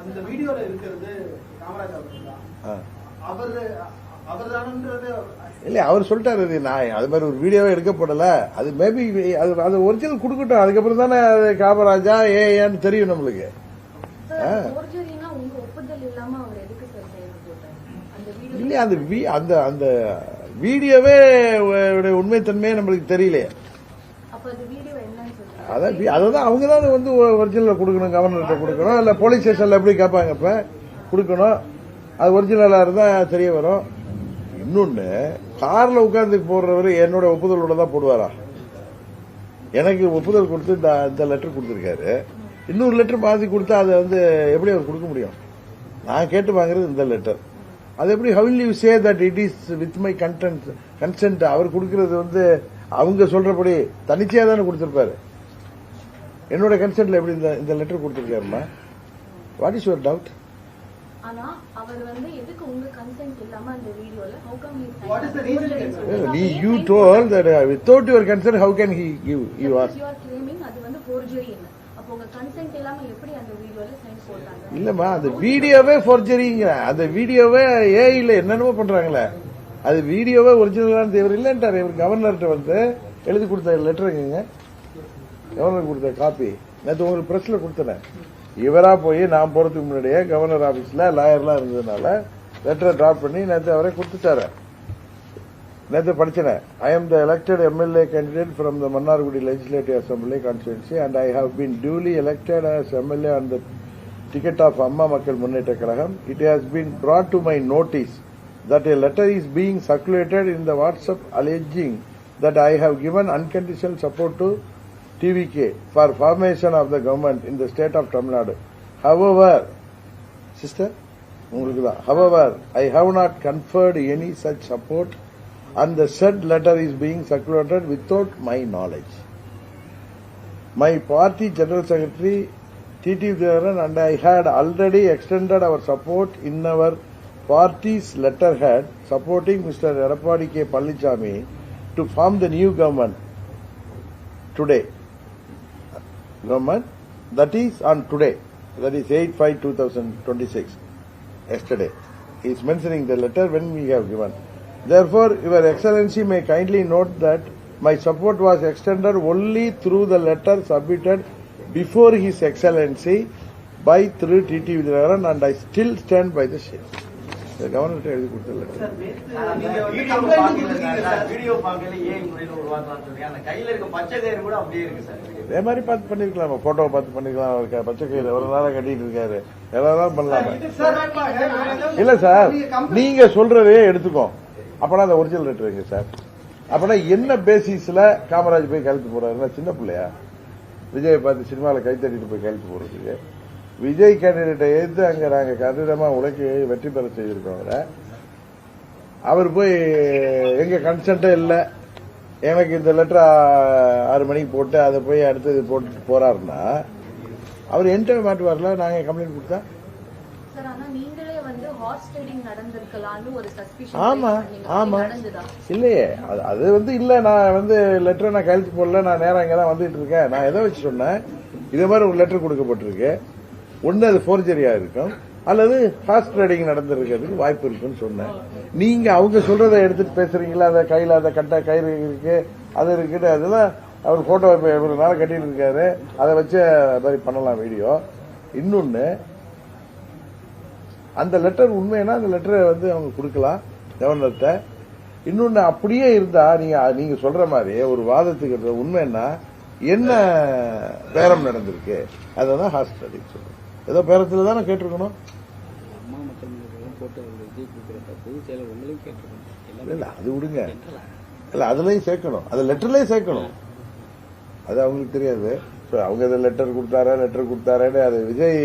அந்த வீடியோல இருக்கிறது காமராஜ் அவர்தானன்றது இல்ல அவர் சொல்லிட்டாரு. நான் அது மாதிரி ஒரு வீடியோவே எடுக்க போடல. அது மேபி அது ஒரிஜினல் கொடுக்கட்டும். அதுக்கப்புறம் தானே காமராஜா ஏன்னு தெரியும் நம்மளுக்கு. இல்ல அந்த அந்த வீடியோவே உண்மைத்தன்மையே நம்மளுக்கு தெரியலையே. அதான் அவங்க தான் வந்து ஒரிஜினல் கொடுக்கணும், கவர்னர்கிட்ட கொடுக்கணும், இல்ல போலீஸ் ஸ்டேஷன்ல எப்படி கேட்பாங்க இப்ப கொடுக்கணும். அது ஒரிஜினலா இருந்தா தெரிய வரும். இன்னொன்னு, கார்ல உட்கார்ந்து போடுறவரு என்னோட ஒப்புதலோட தான் போடுவாரா? எனக்கு ஒப்புதல் கொடுத்து இந்த லெட்டர் கொடுத்திருக்காரு. இன்னொரு லெட்டர் மாத்தி கொடுத்தா அதை வந்து எப்படி அவர் கொடுக்க முடியும்? நான் கேட்டு வாங்குறது இந்த லெட்டர். அது எப்படி how will you say that it is with my consent? அவர் கொடுக்கிறது வந்து அவங்க சொல்றபடி தனிச்சையா தானே கொடுத்திருப்பாரு. என்னோட கன்சென்ட்ல எப்படி இந்த லெட்டர் கொடுத்திருக்காருமா? What is your doubt? ஆனா அவர் வந்து எதுக்கு உங்க கன்சென்ட் இல்லாம அந்த வீடியோல how come what is the reason? You told that without your consent how can he give you are claiming அது வந்து forgery ன்னு. அப்ப உங்க கன்சென்ட் இல்லாம எப்படி அந்த வீடியோல சைன் போட்டாங்க? இல்லம்மா, அந்த வீடியோவே forgeryங்க. அந்த வீடியோவே ஏஐல என்னென்னமோ பண்றாங்களே. அது வீடியோவே ஒரிஜினலான தேவர் இல்லன்றாரு. இவர் கவர்னர்கிட்ட வந்து எழுதி கொடுத்த லெட்டருங்க, கவர்னர் கொடுத்த காப்பி நேற்று உங்களுக்கு பிரஸ்ல கொடுத்தேன். இவரா போய் நான் போறதுக்கு முன்னாடியே கவர்னர் ஆபீஸ்ல லாயர்லாம் இருந்ததுனால லெட்டரை டிராப் பண்ணி நேற்று அவரே கொடுத்துட்டாரு. நேற்று படிச்சேன். I am the elected MLA candidate from the Mannargudi legislative assembly constituency and I have been duly elected as MLA on the ticket of Amma Makkal Munnetra Kazhagam. It has been brought to my notice that a letter is being circulated in the WhatsApp alleging that I have given unconditional support to TVK for formation of the government in the state of Tamil Nadu. However, sister, however, I have not conferred any such support and the said letter is being circulated without my knowledge. My party General Secretary T.T. Vijayaran and I had already extended our support in our party's letterhead supporting Mr. Edappadi K. Pallanichami to form the new government today. Government that is on today, that is 8/5/2026, yesterday. He is mentioning the letter when we have given. Therefore, Your Excellency may kindly note that my support was extended only through the letter submitted before His Excellency by through T.T. Vijayaran and I still stand by the same. The governor எழுதி கொடுத்த letter. Video பார்க்கல ஏன் முறையில் உருவாக்கலாம் சொல்லி அந்த கையில இருக்க பச்சை கயிறு கூட அப்படியே இருக்கு சார். அதே மாதிரி பார்த்து பண்ணிருக்கலாம், போட்டோவை பார்த்து பண்ணிருக்கலாம். பச்சை கயிறு ஒரு நாளா கட்டிட்டு இருக்காரு, எல்லாரும் பண்ணலாமே. இல்ல சார், நீங்க சொல்றதே எடுத்துக்கோ. அப்பனா அந்த ஒரிஜினல் லெட்டர் இருக்கு சார். அப்பனா என்ன பேசிஸ்ல காமராஜ் போய் கழுத்து போறாரு? சின்ன பிள்ளையா? விஜய் பார்த்து சினிமாவில் கை தட்டிட்டு போய் கழுத்து போறதுக்கு? விஜய் கேண்டிடேட்டை எதிர்த்து அங்க நாங்க கடிதமா உழைக்கு வெற்றி பெற செய்திருக்கோம். அவர் போய் எங்க கன்சென்டே இல்ல, எனக்கு இந்த லெட்டர் 6 மணிக்கு போட்டு அதை போய் அடுத்தது போட்டு போறாருன்னா அவர் என்கிட்ட மாட்டுவார்ல. நாங்க கம்ப்ளைண்ட் கொடுத்தா ஆமா ஆமா இல்லையே, அது வந்து இல்ல. நான் வந்து லெட்டர் நான் கையெழுத்து போடல, நான் நேரம் இங்கதான் வந்துட்டு இருக்கேன். நான் எதை வச்சு சொன்னேன், இதே மாதிரி ஒரு லெட்டர் கொடுக்கப்பட்டிருக்கு, ஒன்னு அது போர்ஜரியா இருக்கும் அல்லது ஃபாஸ்ட் ட்ரேடிங் நடந்திருக்கிறதுக்கு வாய்ப்பு இருக்குன்னு சொன்னேன். நீங்க அவங்க சொல்றதை எடுத்துட்டு பேசுறீங்களா? அந்த கையில அந்த கட்ட கயிறு இருக்கு, அது இருக்குது, அதெல்லாம் அவர் போட்டோ இவ்வளவு நாள் கட்டிட்டு இருக்காரு, அதை வச்சு மாதிரி பண்ணலாம் வீடியோ. இன்னொன்னு, அந்த லெட்டர் உண்மைன்னா அந்த லெட்டரை வந்து அவங்க கொடுக்கலாம் கவர்னர்கிட்ட. இன்னொன்னு, அப்படியே இருந்தா நீங்க சொல்ற மாதிரி ஒரு வாதத்துக்கு உண்மைன்னா என்ன பேரம் நடந்திருக்கு, அதான் ஹாஸ்டல் சொல்றேன். ஏதோ பேரத்துல தானே கேட்டிருக்கணும். இல்ல அது விடுங்க, இல்ல அதுலயும் சேர்க்கணும், அது லெட்டர்லயும் சேர்க்கணும். அது அவங்களுக்கு தெரியாது. அவங்க லெட்டர் கொடுத்தாரேன்னு அது விஜய்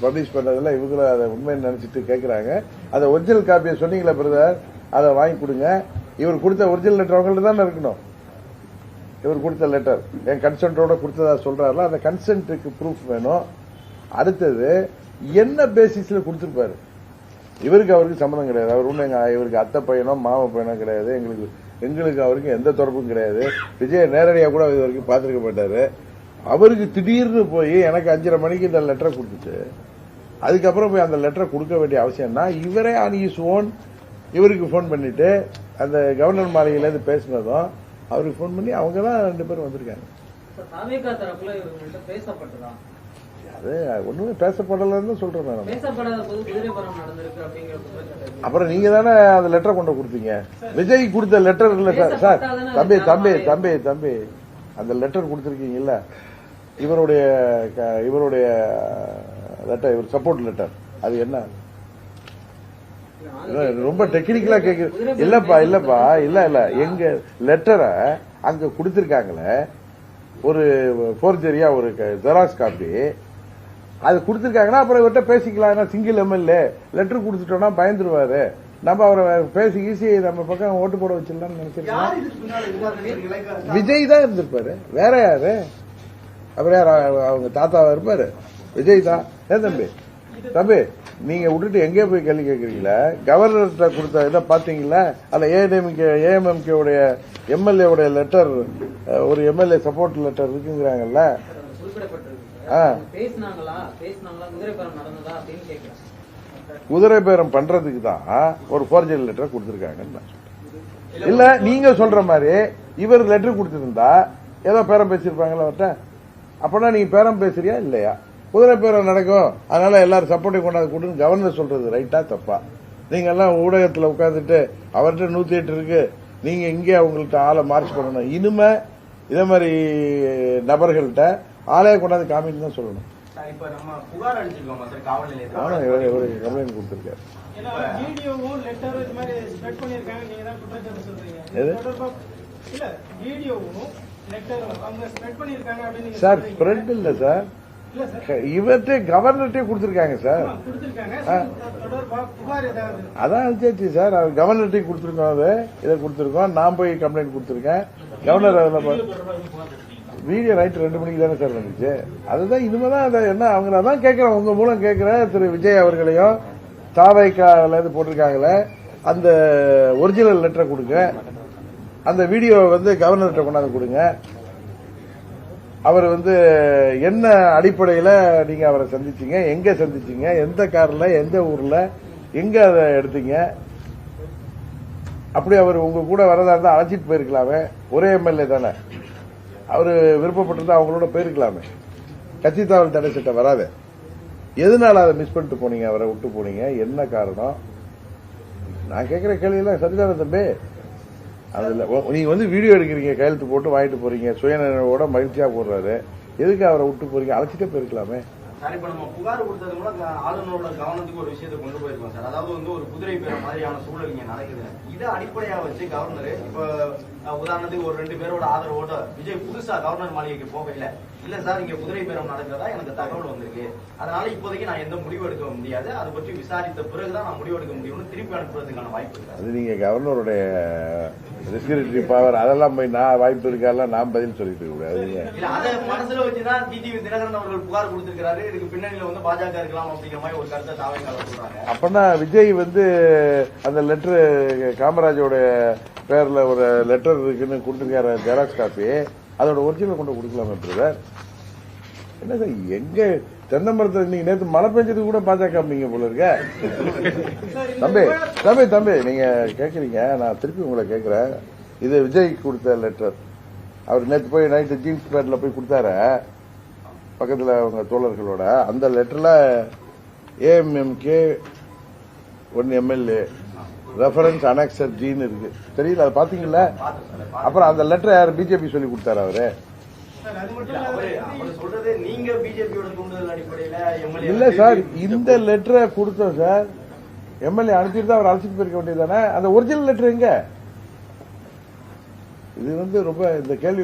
பப்ளிஷ் பண்ணதுல இவங்க அதை உண்மைன்னு நினைச்சிட்டு கேட்கறாங்க. அதை ஒரிஜினல் காப்பியை சொன்னீங்களா பிரதர், அதை வாங்கி கொடுங்க. இவர் கொடுத்த ஒரிஜினல் லெட்டர் அவங்கள்ட்ட தானே இருக்கணும். இவர் கொடுத்த லெட்டர் என் கன்சென்டோட கொடுத்ததா சொல்றாருல, அந்த கன்சென்ட்டுக்கு ப்ரூஃப் வேணும். அடுத்தது, என்ன பேசிஸ்ல கொடுத்திருப்பாரு? இவருக்கு அவருக்கு சம்மந்தம் கிடையாது. அவர் ஒண்ணு இவருக்கு அத்தை பையனோ மாம பையனோ கிடையாது. எங்களுக்கு அவருக்கு எந்த தொடர்பும் கிடையாது. விஜய் நேரடியாக கூட இது வரைக்கும் பார்த்திருக்க மாட்டாரு. அவருக்கு திடீர்னு போய் எனக்கு 5:30 மணிக்கு இந்த லெட்டரை கொடுத்துட்டு அதுக்கப்புறம் போய் அந்த லெட்டரை கொடுக்க வேண்டிய அவசியம்னா இவரே ஆன் இஸ் ஓன் இவருக்கு போன் பண்ணிட்டு அந்த கவர்னர் மாளிகையிலேருந்து பேசினதும் அவருக்கு போன் பண்ணி அவங்க தான் 2 பேரும் வந்திருக்காங்க. அது ஒண்ணுமே பேசப்படலன்னு சொல்றேன் நான். அப்புறம் நீங்க தானே அந்த லெட்டரை கொண்டு கொடுத்தீங்க. விஜய் கொடுத்த லெட்டர் இல்ல சார். தம்பி தம்பி தம்பி தம்பி அந்த லெட்டர் கொடுத்திருக்கீங்கல்ல, இவருடைய லெட்டர், இவர் சப்போர்ட் லெட்டர், அது என்ன? ரொம்ப டெக்னிக்கலா கேக்குது. இல்லப்பா இல்ல எங்க லெட்டரை அங்க கொடுத்திருக்காங்களே ஒரு போர்ஜரியா ஒரு ஜெராக்ஸ் காப்பி, அது கொடுத்திருக்காங்கன்னா அப்புறம் இவர்கிட்ட பேசிக்கலாம். சிங்கிள் எம்எல்ஏ லெட்டர் கொடுத்துட்டோம்னா பயந்துருவாரு, நம்ம அவரை பேசி ஈஸி நம்ம பக்கம் ஓட்டு போட வச்சிடலாம்னு நினைச்சிருக்கோம். விஜய் தான் இருந்திருப்பாரு, வேற யாரு? அப்புறம் யார் அவங்க தாத்தாவா இருப்பாரு? விஜய் தான். ஏன் தம்பி நீங்க விட்டுட்டு எங்கே போய் கேள்வி கேட்கறீங்களா? கவர்னர்கிட்ட கொடுத்த இதை பாத்தீங்களா? அந்த ஏஎம்எம்கே உடைய எம்எல்ஏ உடைய லெட்டர், ஒரு எம்எல்ஏ சப்போர்ட் லெட்டர் இருக்குங்கிறாங்கல்ல. குதிரை பேரம் பண்றதுக்கு தான் ஒரு போர்ஜரி லெட்டர் கொடுத்திருக்காங்க. இல்ல நீங்க சொல்ற மாதிரி இவர் லெட்டர் கொடுத்திருந்தா ஏதோ பேரம் பேசிருப்பாங்களா அவர்கிட்ட? அப்பனா நீங்க பேரம் பேசுறியா இல்லையா? குதிரை பேரம் நடக்கும், அதனால எல்லாரும் சப்போர்ட்டை கொண்டாந்து கொடுன்னு கவர்னர் சொல்றது ரைட்டா தப்பா? நீங்க எல்லாம் ஊடகத்தில் உட்காந்துட்டு அவர்கிட்ட 108 இருக்கு, நீங்க இங்கே அவங்கள்ட்ட ஆளை மார்ச் பண்ணணும். இனிமே இதே மாதிரி நபர்கள்ட்ட ஆளைய கொண்டாந்து காமின்னு தான் சொல்லணும். கம்ப்ளைண்ட் கொடுத்திருக்காரு. சார் ஸ்ப்ரெட் இல்ல சார், இவர்கிட்ட கவர்னர்கிட்டே கொடுத்திருக்காங்க சார். அதான் அனுப்பிச்சு சார், கவர்னர்கிட்டே கொடுத்திருக்கோம், அது இதை கொடுத்திருக்கோம். நான் போய் கம்ப்ளைண்ட் கொடுத்திருக்கேன். கவர்னர் அதில் வீடியோ நைட்டு 2 மணிக்கு தானே சார் வந்துச்சு. அதுதான் இனிமேதான் அதை என்ன அவங்க தான் கேட்கிறேன், உங்க மூலம் கேட்கிறேன். திரு விஜய் அவர்களையும் தாவைக்கால இருந்து போட்டிருக்காங்களே அந்த ஒரிஜினல் லெட்டரை கொடுங்க, அந்த வீடியோ கவர்னர்கிட்ட கொண்டாந்து கொடுங்க. அவர் என்ன அடிப்படையில் நீங்க அவரை சந்திச்சீங்க, எங்க சந்திச்சீங்க, எந்த கார்ல, எந்த ஊர்ல, எங்க அதை எடுத்தீங்க? அப்படி அவர் உங்க கூட வரதா இருந்தா அழைச்சிட்டு போயிருக்கலாமே. ஒரே எம்எல்ஏ தானே, அவரு விருப்பப்பட்டிருந்தா அவங்களோட போயிருக்கலாமே. கட்சி தாவல் தடை சட்டம் வராது. எதனால அதை மிஸ் பண்ணிட்டு போனீங்க, அவரை விட்டு போனீங்க, என்ன காரணம்? நான் கேட்கிற கேள்வியெல்லாம் சரிதானே தம்பி? அதுல நீங்க வீடியோ எடுக்கிறீங்க, கையெழுத்து போட்டு வாங்கிட்டு போறீங்க, சுயநினைவோட மகிழ்ச்சியா போடுறாரு, எதுக்கு அவரை விட்டு போறீங்க? அழைச்சிட்டே போயிருக்கலாமே. சார் இப்ப நம்ம புகார் கொடுத்தது மூலம் ஆளுநரோட கவனத்துக்கு ஒரு விஷயத்தை கொண்டு போயிருக்கோம் சார். அதாவது ஒரு குதிரை பேர மாதிரியான சூழல் இங்க நடக்குது. இதை அடிப்படையா வச்சு கவர்னர் இப்ப உதாரணத்துக்கு ஒரு 2 பேரோட ஆதரவோட விஜய் புதுசா கவர்னர் மாளிகைக்கு போகல, இல்ல சார் இங்க குதிரை பேரம் நடக்கிறதா எனக்கு தகவல் வந்திருக்கு, அதனால இப்போதைக்கு நான் எந்த முடிவு எடுக்க முடியாது, அதை பற்றி விசாரித்த பிறகுதான் நான் முடிவு எடுக்க முடியும்னு திருப்பி அனுப்புறதுக்கான வாய்ப்பு இருக்கு. அது நீங்க கவர்னருடைய ரெஸ்பிரேட்டரி பவர் அதெல்லாம் போய் நான் வாய்ப்பு இருக்காலாம் நான் பதில் சொல்லிட்டு கூடாது. அதை மனசுல வச்சுதான் டிடிவி தினகரன் அவர்கள் புகார் கொடுத்திருக்கிறாரு. இதுக்கு பின்னணியில பாஜக இருக்கலாம் அப்படிங்கிற மாதிரி ஒரு கருத்தை தாவைக்கால சொல்றாங்க. அப்பனா விஜய் அந்த லெட்டர் காமராஜோட பேர்ல ஒரு லெட்டர் இருக்குன்னு கொடுத்திருக்காரு ஜெராக்ஸ் காப்பி, அதோட ஒரிஜினல் கொண்டு கொடுக்கலாமே பிரதர்? என்ன சார் எங்க தென்னை மரத்தில் இன்னைக்கு நேற்று மழை பெஞ்சது கூட பாஜக நீங்க போல இருக்க. தம்பி தம்பி தம்பி நீங்க கேக்குறீங்க, நான் திருப்பி உங்களை கேட்கிறேன். இது விஜய் கொடுத்த லெட்டர், அவர் நேற்று போய் நைட்டு ஜீன்ஸ் பேண்ட்ல போய் கொடுத்தாரு பக்கத்துல அவங்க தோழர்களோட. அந்த லெட்டர்ல ஏஎம்எம்கே 1 எம்எல்ஏ ரெஃபரன்ஸ் அனெக்சர் ஜீன் இருக்கு, தெரியல, அதை பாத்தீங்களா? அப்புறம் அந்த லெட்டர் யார் பிஜேபி சொல்லி கொடுத்தாரு அவரு? இல்ல சார், இந்த லெட்டரை கொடுத்தோம் சார், எம்எல்ஏ அனுப்பிட்டு அவர் அழைச்சிட்டு போயிருக்க வேண்டியதானே. அந்த ஒரிஜினல் லெட்டர் எங்க? இது ரொம்ப இந்த கேள்வி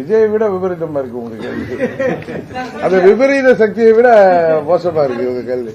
விஜயை விட விபரீதமா இருக்கு உங்க கேள்வி. அந்த விபரீத சக்தியை விட மோசமா இருக்கு உங்க கேள்வி.